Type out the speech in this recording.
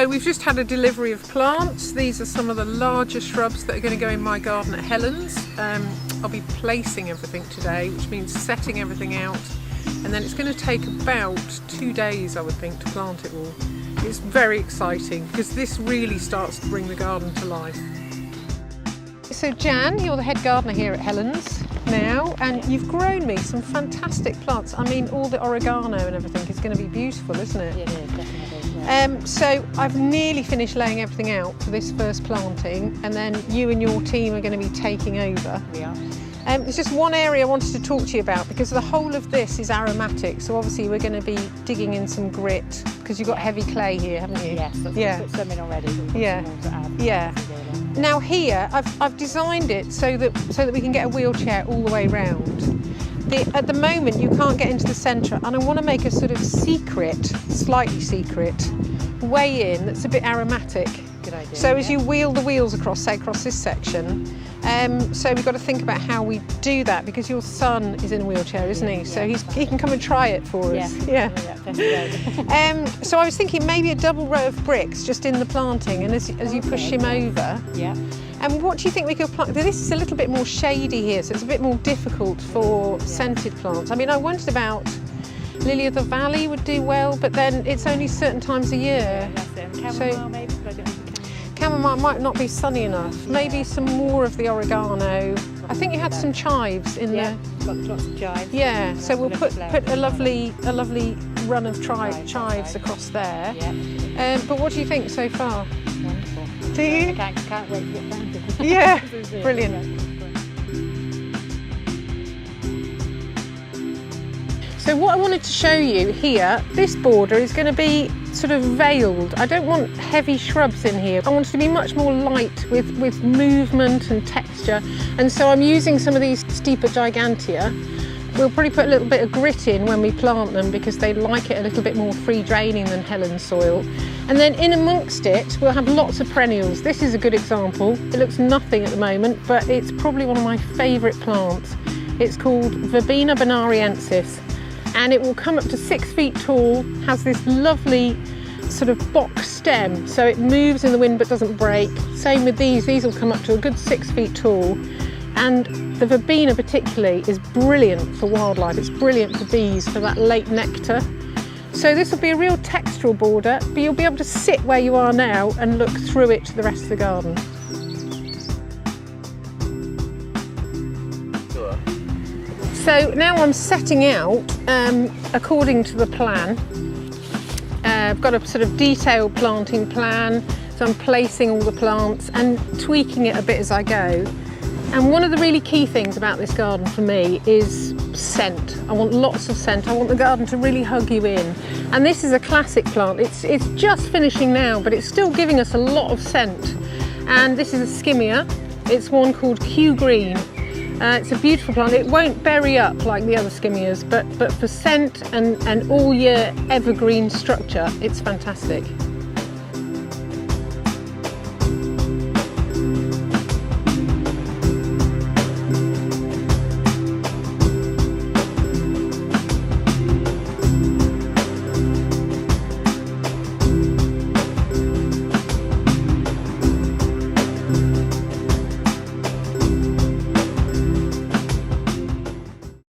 So we've just had a delivery of plants. These are some of the larger shrubs that are going to go in my garden at Helen's. I'll be placing everything today, which means setting everything out, and then it's going to take about 2 days, I would think, to plant it all. It's very exciting because this really starts to bring the garden to life. So Jan, you're the head gardener here at Helen's now, and you've grown me some fantastic plants. I mean, all the oregano and everything is going to be beautiful, isn't it? It is, definitely. Yeah. So I've nearly finished laying everything out for this first planting, and then you and your team are going to be taking over. We are. There's just one area I wanted to talk to you about, because the whole of this is aromatic, so obviously we're going to be digging in some grit, because you've got heavy clay here, haven't you? Yes, that's put some in already. Yeah. Now here, I've designed it so that we can get a wheelchair all the way round. At the moment you can't get into the centre, and I want to make a sort of secret, slightly secret, way in that's a bit aromatic. Good idea. So as you wheel the wheels across, say across this section, so we've got to think about how we do that, because your son is in a wheelchair, isn't he? So he can come and try it for us. Yeah. So I was thinking maybe a double row of bricks just in the planting, and as you push him over. Yeah. And what do you think we could plant? This is a little bit more shady here, so it's a bit more difficult for scented plants. I mean, I wondered about lily of the valley would do well, but then it's only certain times a year. Yeah, that's it. Chamomile maybe, but I don't think chamomile might not be sunny enough. Maybe some more of the oregano. I think you had some chives in there. Got lots of chives. Yeah, so we'll put a lovely run of chives across there. Yeah. But what do you think so far? Wonderful. Do you? I can't wait to get planted. Yeah, brilliant. So what I wanted to show you here, this border is going to be sort of veiled. I don't want heavy shrubs in here. I want it to be much more light with movement and texture. And so I'm using some of these Stipa gigantea. We'll probably put a little bit of grit in when we plant them, because they like it a little bit more free draining than Helen's soil. And then in amongst it, we'll have lots of perennials. This is a good example. It looks nothing at the moment, but it's probably one of my favourite plants. It's called Verbena bonariensis. And it will come up to 6 feet tall, has this lovely sort of box stem, so it moves in the wind but doesn't break. Same with these will come up to a good 6 feet tall. And the verbena particularly is brilliant for wildlife, it's brilliant for bees, for that late nectar. So this will be a real textural border, but you'll be able to sit where you are now and look through it to the rest of the garden. So now I'm setting out according to the plan. I've got a sort of detailed planting plan, so I'm placing all the plants and tweaking it a bit as I go. And one of the really key things about this garden for me is scent. I want lots of scent. I want the garden to really hug you in. And this is a classic plant. It's just finishing now, but it's still giving us a lot of scent. And this is a skimmia. It's one called Kew Green. It's a beautiful plant. It won't berry up like the other skimmias, but for scent and all year evergreen structure, it's fantastic.